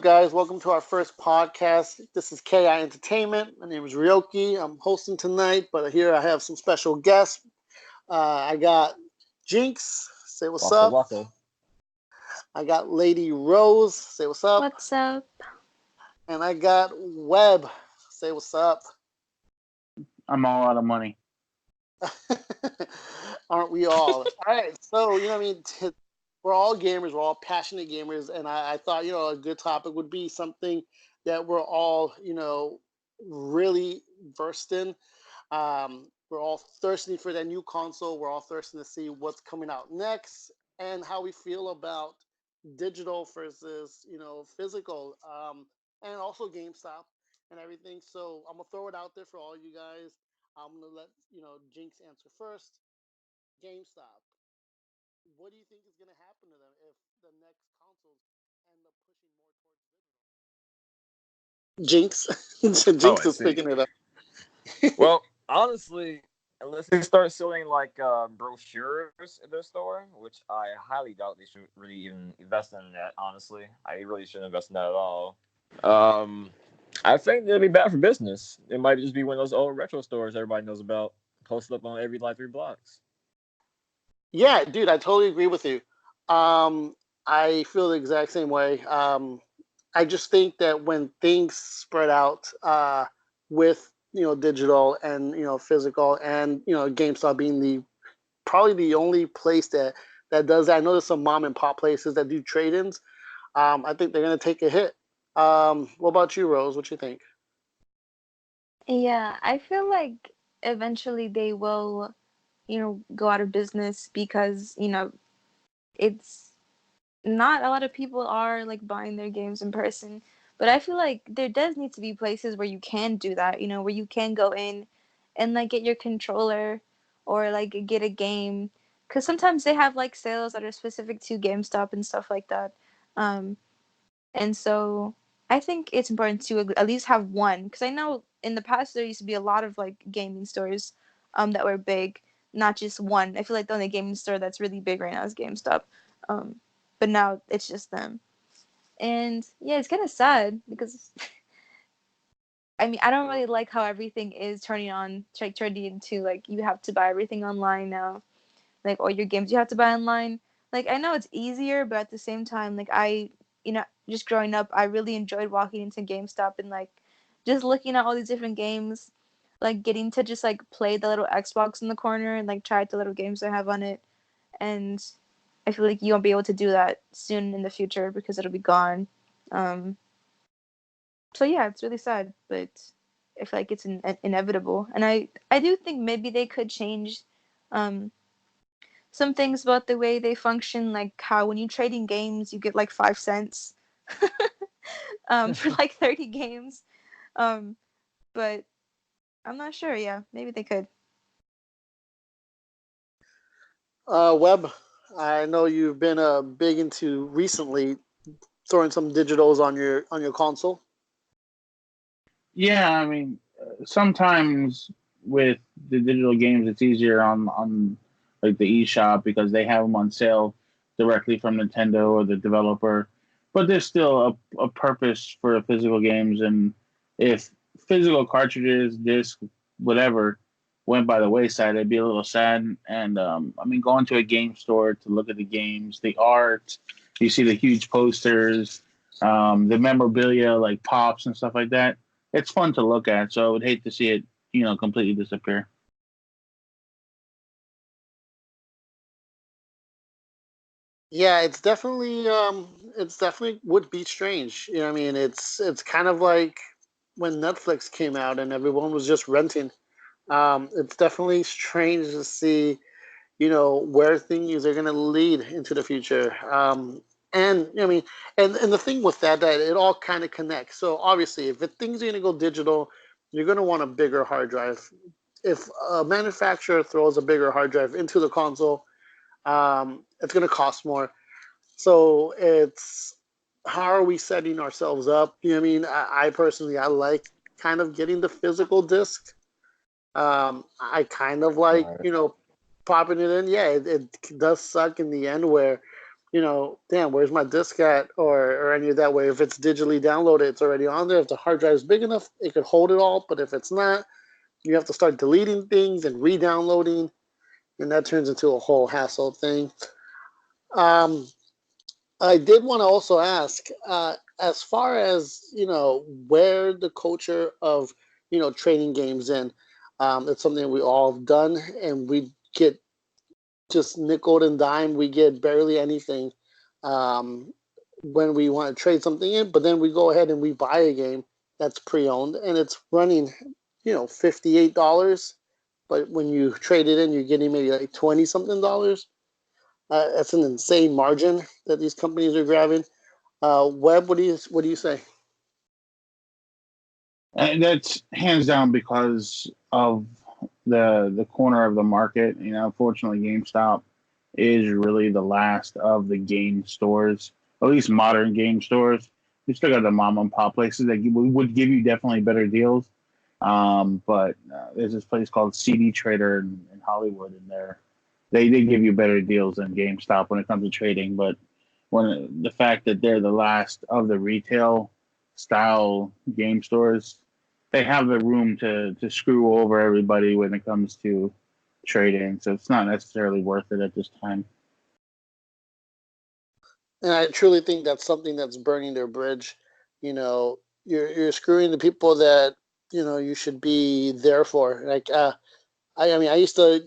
guys? Welcome to our first podcast. This is KI Entertainment. My name is Ryoki. I'm hosting tonight, but here I have some special guests. I got Jinx. Say what's Waka up. waka. I got Lady Rose. Say what's up. What's up? And I got Webb. Say what's up. I'm all out of money. Aren't we all? All right. So, we're all gamers. We're all passionate gamers. And I thought, a good topic would be something that we're all, really versed in. We're all thirsty for that new console. We're all thirsty to see what's coming out next and how we feel about digital versus, physical, and also GameStop and everything. So I'm gonna throw it out there for all you guys. I'm gonna let Jinx answer first. GameStop. What do you think is gonna happen to them if the next consoles end up pushing more towards digital? Jinx, Jinx I is see. picking it up. Well, honestly, unless they start selling like brochures in their store, which I highly doubt they should really even invest in that. Honestly, I really shouldn't invest in that at all. Um, I think it'll be bad for business. It might just be one of those old retro stores everybody knows about, posted up on every like 3 blocks. Yeah, dude, I totally agree with you. I feel the exact same way. I just think that when things spread out with digital and physical and GameStop being the probably the only place that does that. I know there's some mom and pop places that do trade-ins. I think they're gonna take a hit. What about you, Rose? What you think? Yeah, I feel like eventually they will, go out of business because, it's not a lot of people are like buying their games in person. But I feel like there does need to be places where you can do that, where you can go in and like get your controller or like get a game. Because sometimes they have like sales that are specific to GameStop and stuff like that. Um, And so I think it's important to at least have one because I know in the past there used to be a lot of like gaming stores that were big, not just one. I feel like the only gaming store that's really big right now is GameStop. Um, but now it's just them. And yeah, it's kind of sad because I mean, I don't really like how everything is turning into like you have to buy everything online now. Like all your games you have to buy online. Like I know it's easier, but at the same time, like just growing up, I really enjoyed walking into GameStop and like just looking at all these different games, like getting to just like play the little Xbox in the corner and like try out the little games they have on it. And I feel like you won't be able to do that soon in the future because it'll be gone. Um, so yeah, it's really sad, but I feel like it's inevitable. And I do think maybe they could change um some things about the way they function, like how when you trade in games, you get like 5 cents for like 30 games. Um, but I'm not sure. Yeah, maybe they could. Webb, I know you've been big into recently throwing some digitals on your console. Yeah, I mean, sometimes with the digital games, it's easier on like the eShop because they have them on sale directly from Nintendo or the developer. But there's still a purpose for the physical games, and if physical cartridges, disc, whatever, went by the wayside, it'd be a little sad. And I mean, going to a game store to look at the games, the art, you see the huge posters, the memorabilia like pops and stuff like that. It's fun to look at, so I would hate to see it, completely disappear. Yeah, it's definitely would be strange. You know what I mean? It's kind of like when Netflix came out and everyone was just renting. It's definitely strange to see, where things are going to lead into the future. And I mean, and the thing with that it all kind of connects. So obviously, if things are going to go digital, you're going to want a bigger hard drive. If a manufacturer throws a bigger hard drive into the console, it's going to cost more. So it's how are we setting ourselves up? You know what I mean? I personally I like kind of getting the physical disc. I kind of like Right. popping it in. Yeah, it does suck in the end where damn, where's my disc at, or any of that. Where if it's digitally downloaded, it's already on there. If the hard drive is big enough, it could hold it all. But if it's not, you have to start deleting things and re-downloading, and that turns into a whole hassle thing. Um, I did want to also ask, as far as where the culture of trading games in, it's something we all have done, and we get just nickel and dime. We get barely anything um, when we want to trade something in, but then we go ahead and we buy a game that's pre-owned and it's running, $58. But when you trade it in, you're getting maybe like 20 something dollars. That's an insane margin that these companies are grabbing. Webb, what do you say? And that's hands down because of the corner of the market. Unfortunately, GameStop is really the last of the game stores, at least modern game stores. You still got the mom and pop places that would give you definitely better deals. But there's this place called CD Trader in Hollywood, and they give you better deals than GameStop when it comes to trading. But when the fact that they're the last of the retail style game stores, they have the room to screw over everybody when it comes to trading. So it's not necessarily worth it at this time. And I truly think that's something that's burning their bridge. You're screwing the people that you should be there for. Like, I mean, I used to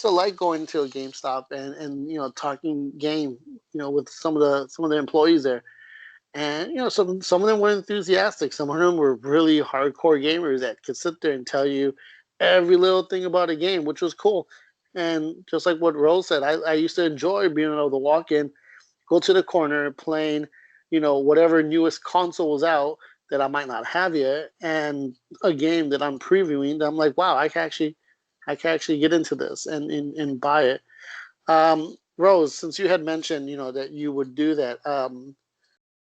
like going to a GameStop and talking game, with some of the employees there. And some of them were enthusiastic. Some of them were really hardcore gamers that could sit there and tell you every little thing about a game, which was cool. And just like what Rose said, I used to enjoy being able to walk in, go to the corner, playing, whatever newest console was out that I might not have yet, and a game that I'm previewing. That I'm like, wow, I can actually get into this and buy it. Rose, since you had mentioned, that you would do that,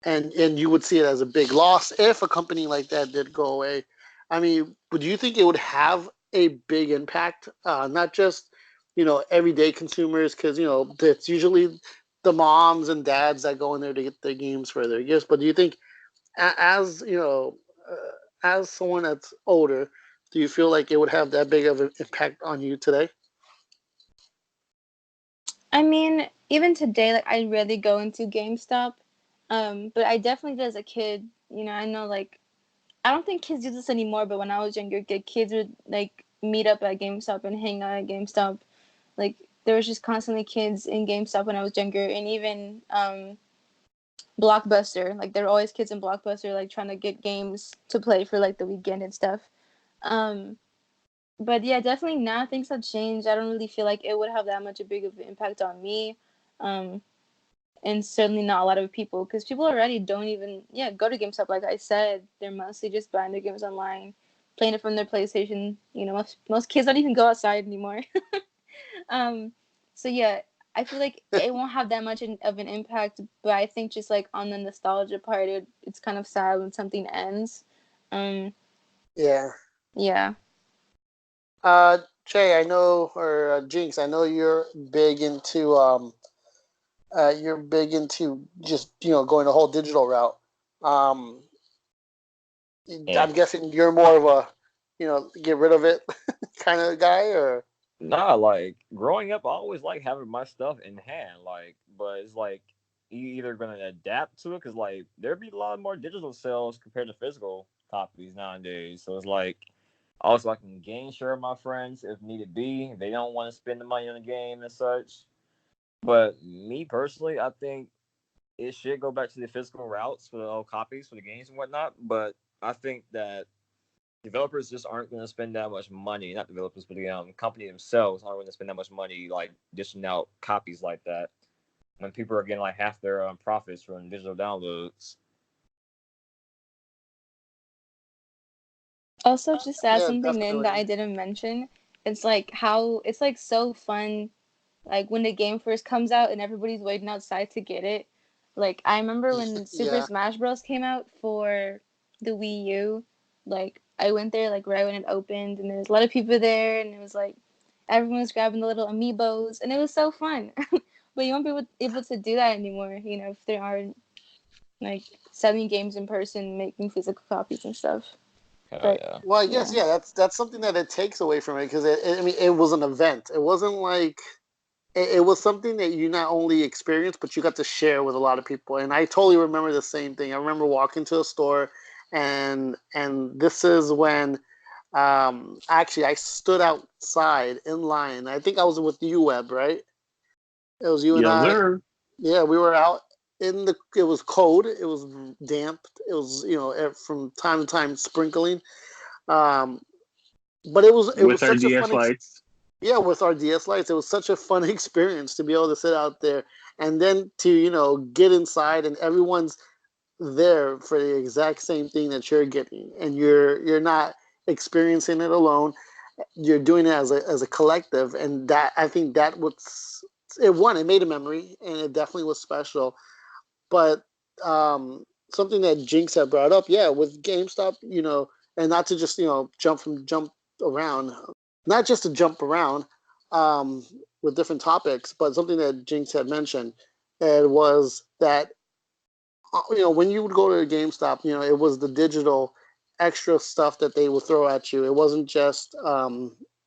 and you would see it as a big loss if a company like that did go away. I mean, would you think it would have a big impact? Not just everyday consumers, because it's usually the moms and dads that go in there to get their games for their gifts. But do you think, as as someone that's older, do you feel like it would have that big of an impact on you today? I mean, even today, like I rarely go into GameStop, but I definitely did as a kid. I know like I don't think kids do this anymore, but when I was younger, kids would like meet up at GameStop and hang out at GameStop. Like there was just constantly kids in GameStop when I was younger, and even Blockbuster. Like there were always kids in Blockbuster, like trying to get games to play for like the weekend and stuff. Um, but yeah, definitely now things have changed. I don't really feel like it would have that much a big of an impact on me. Um, and certainly not a lot of people because people already don't even go to GameStop. Like I said, they're mostly just buying their games online, playing it from their PlayStation. Most kids don't even go outside anymore. um, so yeah, I feel like it won't have that much of an impact. But I think just like on the nostalgia part, it's kind of sad when something ends. Um, Yeah. yeah. Jay, I know, or Jinx, I know you're big into just going the whole digital route. Um, Yeah. I'm guessing you're more of a get rid of it kind of guy, or Nah, like growing up, I always like having my stuff in hand. Like, but it's like you either gonna adapt to it because like there'd be a lot more digital sales compared to physical copies nowadays. So it's like also I can game share with my friends if needed be. If they don't want to spend the money on the game and such. But me personally, I think it should go back to the physical routes for the old copies for the games and whatnot. But I think that developers just aren't going to spend that much money. Not developers, but the company themselves aren't going to spend that much money like dishing out copies like that when people are getting like half their profits from digital downloads. Also, just to add yeah, something in that definitely. I didn't mention, it's like how it's like so fun like when the game first comes out and everybody's waiting outside to get it. Like I remember when Super Yeah, Smash Bros came out for the Wii U, like I went there like right when it opened and there was a lot of people there and it was like everyone was grabbing the little amiibos and it was so fun. But you won't be able to do that anymore, if there aren't like selling games in person, making physical copies and stuff. Hell But yeah. Well, I guess yeah. that's something that it takes away from it because I mean, it was an event. It wasn't like it was something that you not only experienced, but you got to share with a lot of people. And I totally remember the same thing. I remember walking to a store, and this is when actually I stood outside in line. I think I was with you, Web, right? It was you and Yes, I. sir. Yeah, we were out in the. It was cold. It was damp. It was from time to time sprinkling. Um, but it was With our such a DS fun lights. yeah, with our DS lights, it was such a fun experience to be able to sit out there and then to get inside and everyone's there for the exact same thing that you're getting, and you're not experiencing it alone. You're doing it as a collective, and that I think that was it made a memory, and it definitely was special. But something that Jinx had brought up, yeah, with GameStop, and not to just jump around, not just to jump around um, with different topics, but something that Jinx had mentioned, it was that when you would go to a GameStop, it was the digital extra stuff that they would throw at you. It wasn't just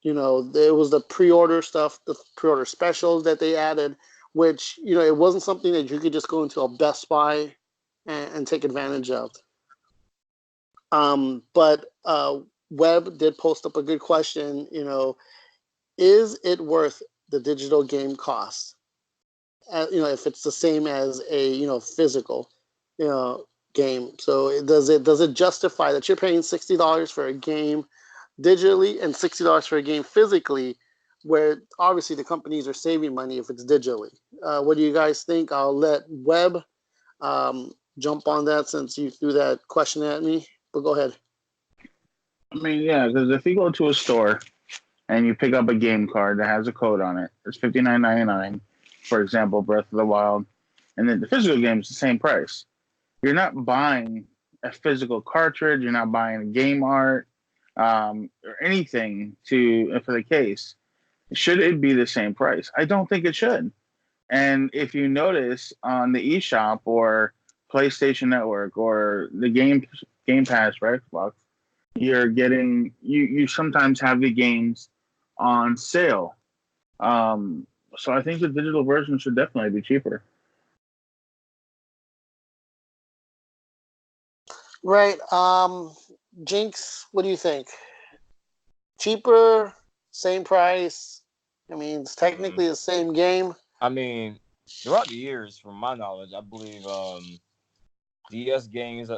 it was the pre-order stuff, the pre-order specials that they added, which it wasn't something that you could just go into a Best Buy and take advantage of. But Webb did post up a good question. Is it worth the digital game cost? If it's the same as a physical, you know, game. So does it justify that you're paying $60 for a game digitally and $60 for a game physically, where obviously the companies are saving money if it's digitally? What do you guys think? I'll let Webb jump on that since you threw that question at me. But go ahead. I mean, yeah, because if you go to a store and you pick up a game card that has a code on it, it's $59.99. For example, Breath of the Wild, and then the physical game is the same price. You're not buying a physical cartridge. You're not buying a game art or anything for the case. Should it be the same price? I don't think it should. And if you notice on the eShop or PlayStation Network or the Game Pass for Xbox, you sometimes have the games on sale. Um, so I think the digital version should definitely be cheaper. Right. Jinx, what do you think? Cheaper, same price. I mean, it's Mm. technically the same game. I mean, throughout the years, from my knowledge, I believe DS games.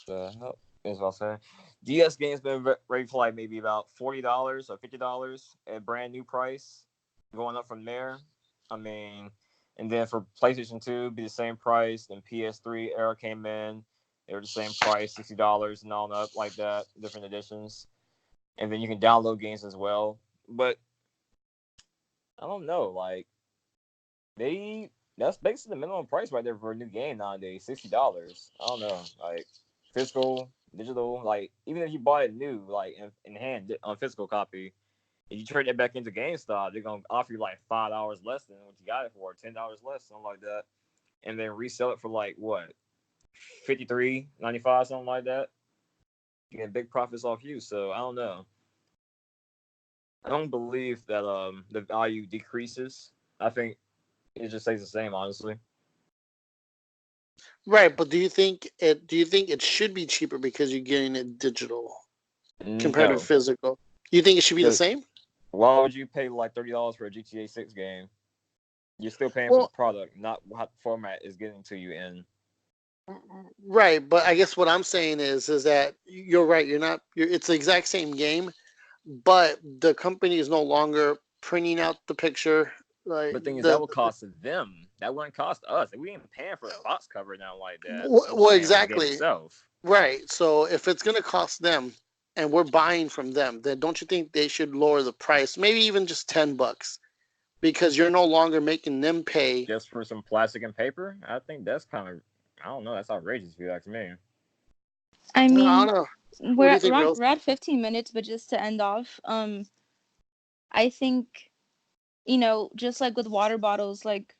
The hell is what I'm saying. DS games been ready for like maybe about $40 or $50 at brand new price, going up from there. I mean, and then for PlayStation 2, be the same price. Then PS3 era came in, they were the same price, $60 and all up like that, different editions. And then you can download games as well. But I don't know, like they that's basically the minimum price right there for a new game nowadays, $60. I don't know, like physical, digital, like even if you bought it new, like in hand on physical copy, if you trade it back into GameStop, they're gonna offer you like $5 less than what you got it for, $10 less, something like that, and then resell it for like what, 53.95, something like that. You get big profits off you. So I don't know. I don't believe that the value decreases. I think it just stays the same, honestly. Right, but do you think it should be cheaper because you're getting it digital compared to No, physical? Do you think it should be the because same? why would you pay like $30 for a GTA 6 game? You're still paying for the Well, product, not what format is getting to you in. right, but I guess what I'm saying is that you're right. It's the exact same game, but the company is no longer printing out the picture. Like But the thing is, that the, would cost them. That wouldn't cost us. We ain't paying for a box cover now like that. We're well, just paying for the game exactly. itself. Right. So if it's going to cost them and we're buying from them, then don't you think they should lower the price? Maybe even just $10 because you're no longer making them pay. Just for some plastic and paper? I think that's kind of, I don't know, that's outrageous if you ask me. I I mean, don't know. What we're do you at, think, we're, on, Rose? we're at 15 minutes, but just to end off, I think just like with water bottles, like,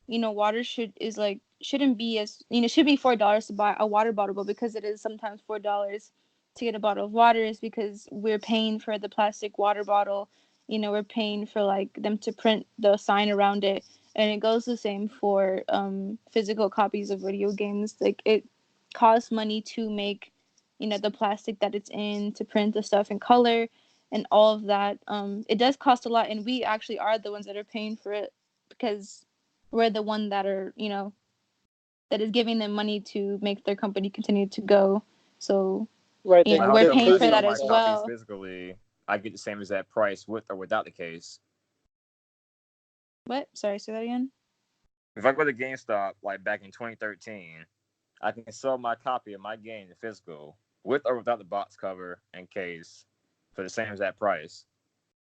water shouldn't be as, should be $4 to buy a water bottle, but because it is sometimes $4 to get a bottle of water is because we're paying for the plastic water bottle. We're paying for like them to print the sign around it, and it goes the same for physical copies of video games. Like, it costs money to make, the plastic that it's in, to print the stuff in color and all of that. It does cost a lot, and we actually are the ones that are paying for it because we're the one that are, that is giving them money to make their company continue to go. So, Right. we're They're paying I for sell that paving. my as copies well. physically, I get the same exact price with or without the case. What? Sorry, say that again. If I go to GameStop like back in 2013, I can sell my copy of my game, the physical, with or without the box cover and case, for the same exact price.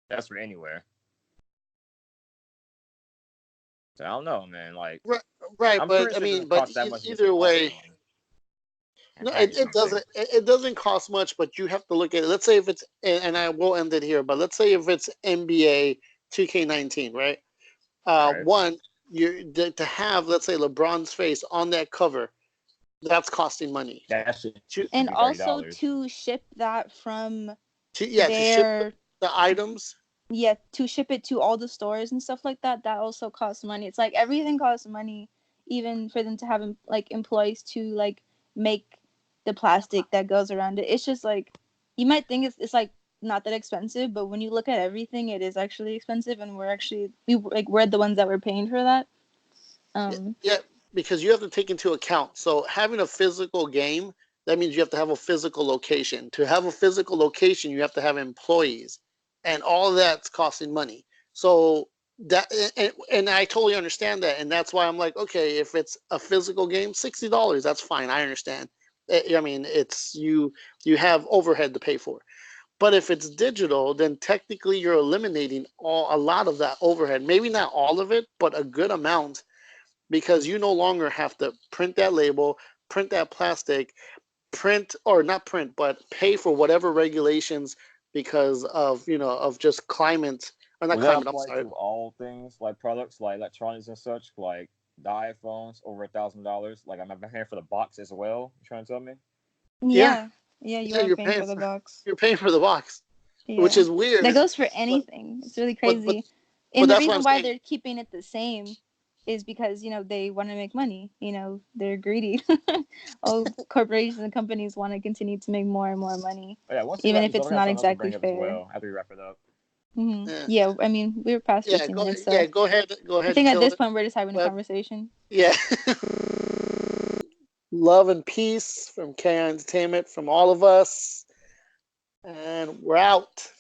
That's for anywhere. So I don't know, man. Like, Right, I'm but pretty I sure it mean, doesn't but cost that much to get either box way, on and no, package it something. doesn't. It doesn't cost much, but you have to look at it. Let's say if it's, and I will end it here, but let's say if it's NBA 2K19, right? Right? One, to have, let's say, LeBron's face on that cover, that's costing money. That should To, And be also $30. to ship that from to ship their, the items. yeah, to ship it to all the stores and stuff like that, that also costs money. It's like everything costs money, even for them to have like employees to like make the plastic that goes around it. It's just like, you might think it's like not that expensive, but when you look at everything, it is actually expensive, and we're the ones that were paying for that. Yeah, because you have to take into account. So having a physical game, that means you have to have a physical location. To have a physical location, you have to have employees, and all of that's costing money. So that, and I totally understand that, and that's why I'm like, okay, if it's a physical game, $60, that's fine. I understand. I mean, it's you have overhead to pay for. But if it's digital, then technically you're eliminating a lot of that overhead. Maybe not all of it, but a good amount, because you no longer have to print that label, print that plastic, print or not print, but pay for whatever regulations because of of just climate or not Would that climate. I'm apply sorry. to all things like products like electronics and such, like the iPhones over $1,000? Like I'm paying for the box as well. You trying to tell me? Yeah, Yeah, yeah, you yeah, are paying for the box. you're paying for the box, which Yeah, is that weird. goes for But anything. It's really but but crazy, but and the that's what I'm reason why saying. they're keeping it the same is because they want to make money. They're greedy. All corporations and companies want to continue to make more and more money, Oh, yeah, once you even wrap if this up, it's I got not something else to exactly bring up as fair. well after we wrap it up. Yeah, Yeah, I mean, we're past 15 minutes, so go ahead, I think at kill this it. point we're just having a But conversation. yeah, love and peace from K Entertainment, from all of us, and we're out.